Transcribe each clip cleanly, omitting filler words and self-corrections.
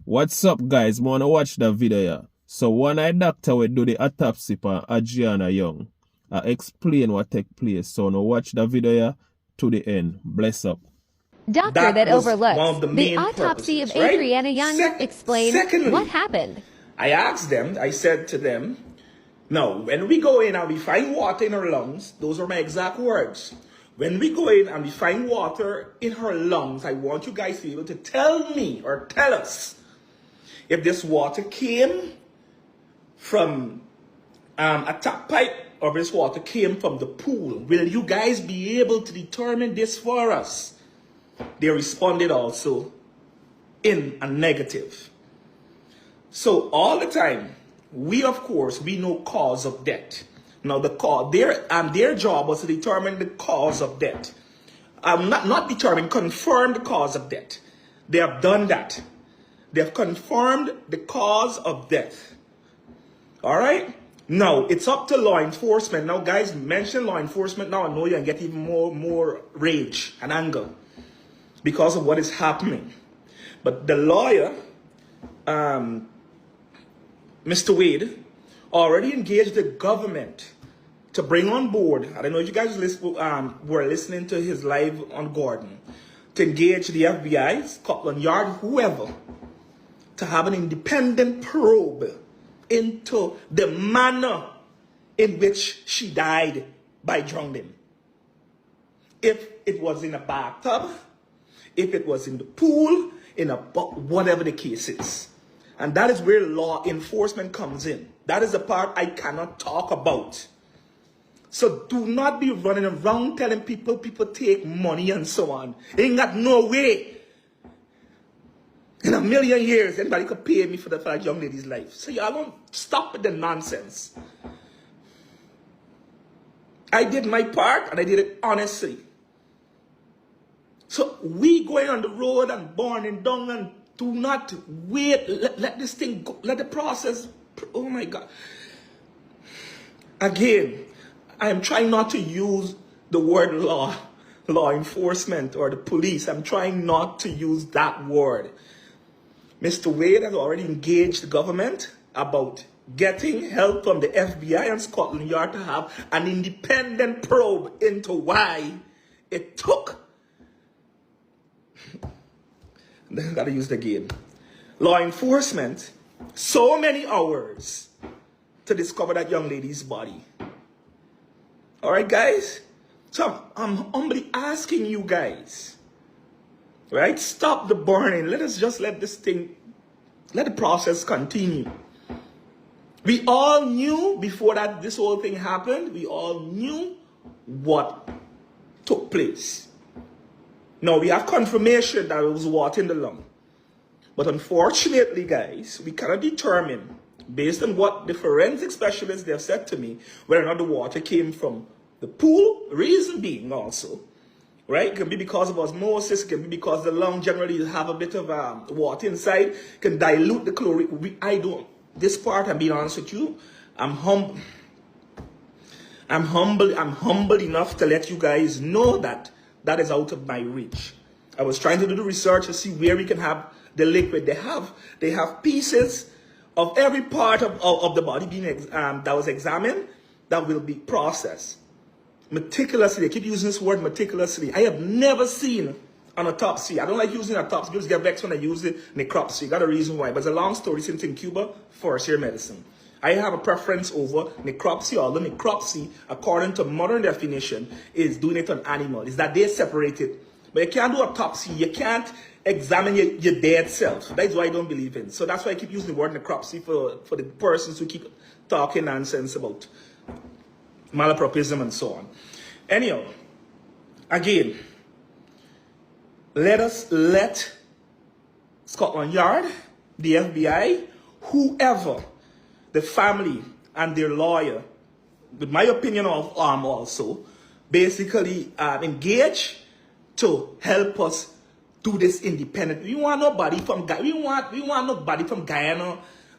What's up, guys? Wanna watch the video here? So one eye doctor will do the autopsy on Adrianna Young. I explain what take place. So now watch the video here to the end. Bless up. Doctor that was overlooks one of the main autopsy of purposes, right? Adrianna Young explained Secondly, what happened. I asked them, I said to them, no, when we go in and we find water in her lungs, those are my exact words. When we go in and we find water in her lungs, I want you guys to be able to tell me or tell us if this water came from a tap pipe or if this water came from the pool. Will you guys be able to determine this for us? They responded also in a negative. So all the time, we of course, we know cause of death. Now their job was to determine the cause of death. Not determine, confirm the cause of death. They have done that. They have confirmed the cause of death. All right? Now, it's up to law enforcement. Now, guys, mention law enforcement. Now I know you can get even more rage and anger because of what is happening. But the lawyer, Mr. Wade, already engaged the government to bring on board. I don't know if you guys were listening to his live on Gordon, to engage the FBI, Scotland Yard, whoever, to have an independent probe into the manner in which she died by drowning. If it was in a bathtub, if it was in the pool, in a whatever the case is. And that is where law enforcement comes in. That is the part I cannot talk about. So do not be running around telling people take money and so on. Ain't got no way in a million years anybody could pay me for that young lady's life. So y'all don't stop with the nonsense. I did my part and I did it honestly. So we going on the road and burning down and do not wait. Let this thing go. Let the process. Oh my God. Again, I am trying not to use the word law enforcement or the police. I'm trying not to use that word. Mr. Wade has already engaged the government about getting help from the FBI and Scotland Yard to have an independent probe into why it took. I gotta use the again. Law enforcement, so many hours to discover that young lady's body. All right, guys? So I'm humbly asking you guys, right? Stop the burning. Let us just let this thing, let the process continue. We all knew before that this whole thing happened, we all knew what took place. Now, we have confirmation that it was water in the lung. But unfortunately, guys, we cannot determine, based on what the forensic specialists they have said to me, whether or not the water came from the pool. Reason being also, right? It can be because of osmosis. It can be because the lung generally have a bit of water inside. Can dilute the chlorine. This part, I'm being honest with you, I'm humble enough to let you guys know that that is out of my reach. I was trying to do the research to see where we can have the liquid. They have pieces of every part of the body being that was examined that will be processed meticulously. They keep using this word meticulously. I have never seen an autopsy. I don't like using autopsy. People get vexed when I use it necropsy. Got a reason why. But it's a long story since in Cuba, first year medicine. I have a preference over necropsy, although necropsy, according to modern definition, is doing it on animal. Is that they separate it. But you can't do autopsy. You can't examine your dead self. That's why I don't believe in. So that's why I keep using the word necropsy for the persons who keep talking nonsense about malapropism and so on. Anyhow, again, let Scotland Yard, the FBI, whoever, the family and their lawyer, with my opinion of also, basically engage to help us do this independently. We want nobody from Guyana.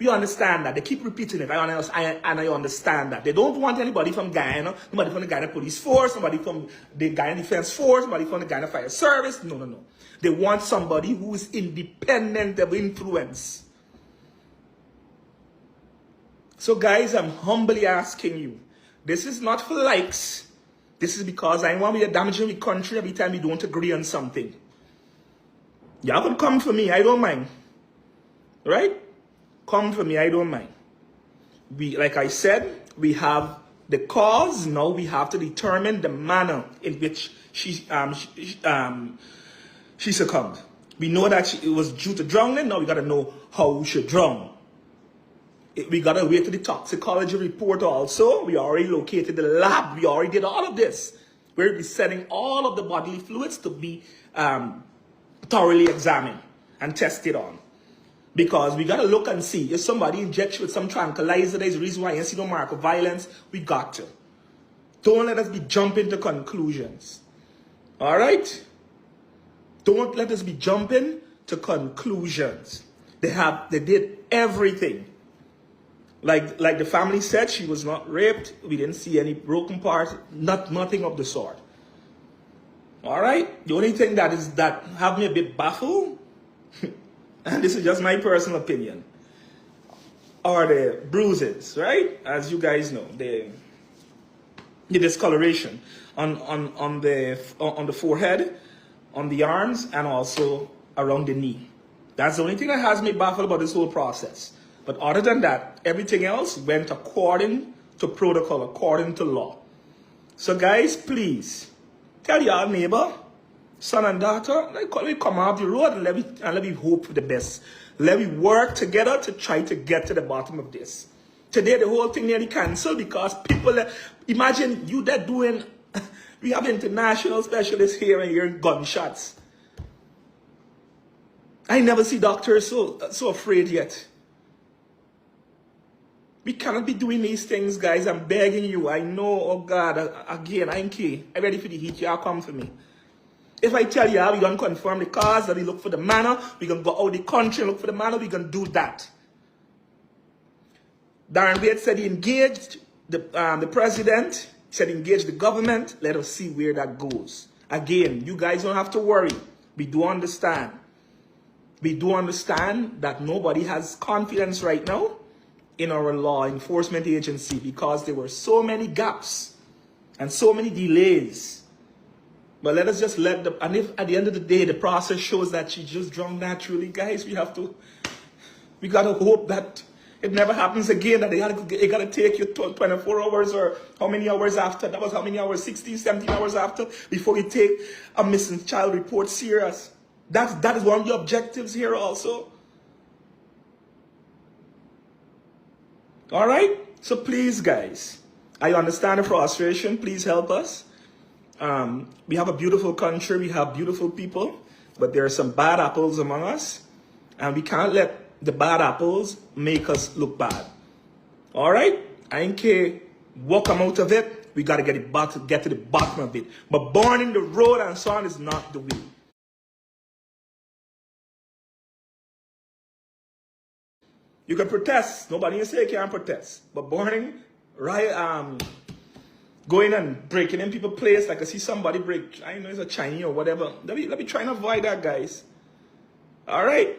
We understand that. They keep repeating it. I understand that. They don't want anybody from Guyana, nobody from the Guyana Police Force, nobody from the Guyana Defense Force, nobody from the Guyana Fire Service. No, no, no. They want somebody who is independent of influence. So guys, I'm humbly asking you, this is not for likes. This is because I want to be damaging the country every time we don't agree on something. Y'all can come for me, I don't mind. Right? Come for me, I don't mind. Like I said, we have the cause. Now we have to determine the manner in which she succumbed. We know that it was due to drowning. Now we got to know how she drowned. We got to wait for the toxicology report also. We already located the lab. We already did all of this. We'll be sending all of the bodily fluids to be thoroughly examined and tested on. Because we got to look and see if somebody injects you with some tranquilizer, there's a reason why you see no mark of violence. We got to. Don't let us be jumping to conclusions. All right? Don't let us be jumping to conclusions. They did everything. Like the family said, she was not raped. We didn't see any broken parts. Nothing of the sort. All right? The only thing that have me a bit baffled, and this is just my personal opinion, are the bruises, right? As you guys know, the discoloration on the forehead, on the arms, and also around the knee. That's the only thing that has me baffled about this whole process. But other than that, everything else went according to protocol, according to law. So guys, please tell your neighbor, son and daughter, let me come off the road and let me hope for the best. Let me work together to try to get to the bottom of this. Today, the whole thing nearly canceled because people, imagine you that doing, we have international specialists here and hearing gunshots. I never see doctors so afraid yet. We cannot be doing these things, guys. I'm begging you. I know, oh God, again, I'm ready for the heat. Y'all come for me. If I tell you we're going to confirm the cause, that we look for the manner, we're going to go out the country and look for the manner, we're going to do that. Darren Bates said he engaged the president, said he engaged the government. Let us see where that goes. Again, you guys don't have to worry. We do understand. We do understand that nobody has confidence right now in our law enforcement agency because there were so many gaps and so many delays. But let us just and if at the end of the day the process shows that she just drowned naturally, guys, we gotta hope that it never happens again, that they gotta take you 24 hours or how many hours after, that was how many hours, 16, 17 hours after, before you take a missing child report serious. That is one of the objectives here also. All right? So please, guys, I understand the frustration. Please help us. We have a beautiful country. We have beautiful people. But there are some bad apples among us. And we can't let the bad apples make us look bad. All right? I ain't care what come out of it. We got to get to the bottom of it. But burning the road and so on is not the way. You can protest. Nobody can say you can't protest. But burning, right, going and breaking in people's place, like I see somebody break, I know it's a Chinese or whatever. Let me try and avoid that, guys. All right.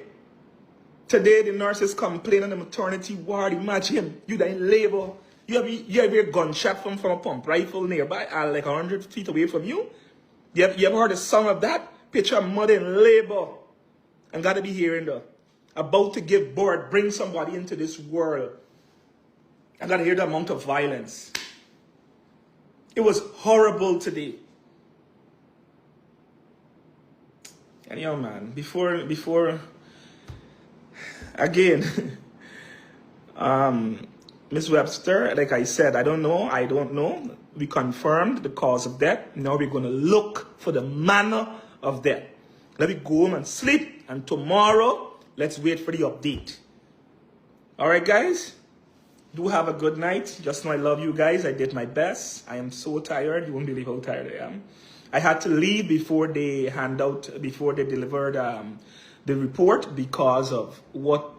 Today, the nurses complain on the maternity ward. Imagine, you that in labor. You have a gunshot from a pump rifle nearby, like 100 feet away from you. You ever heard the sound of that? Picture a mother in labor. And got to be hearing that. About to give birth, bring somebody into this world. I got to hear the amount of violence. It was horrible today. Anyhow, man, before again, Miss Webster, like I said, I don't know. We confirmed the cause of death. Now we're going to look for the manner of death. Let me go home and sleep, and tomorrow, let's wait for the update. All right, guys? Do have a good night. Just know I love you guys. I did my best. I am so tired. You won't believe how tired I am. I had to leave before they delivered the report because of what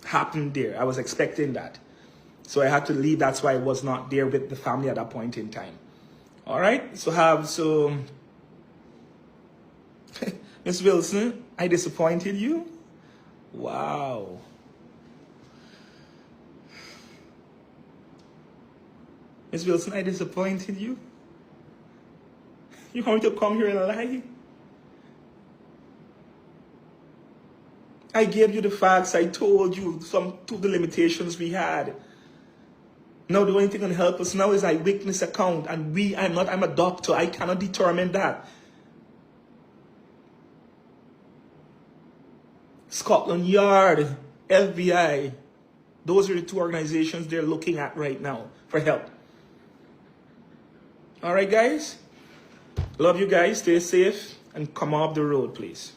happened there. I was expecting that. So I had to leave. That's why I was not there with the family at that point in time. All right. So Miss Wilson, I disappointed you? Wow. Miss Wilson, I disappointed you? You want me to come here and lie? I gave you the facts. I told you some of the limitations we had. Now the only thing that can help us now is eyewitness account. And I'm a doctor. I cannot determine that. Scotland Yard, FBI. Those are the two organizations they're looking at right now for help. All right, guys. Love you guys. Stay safe and come off the road, please.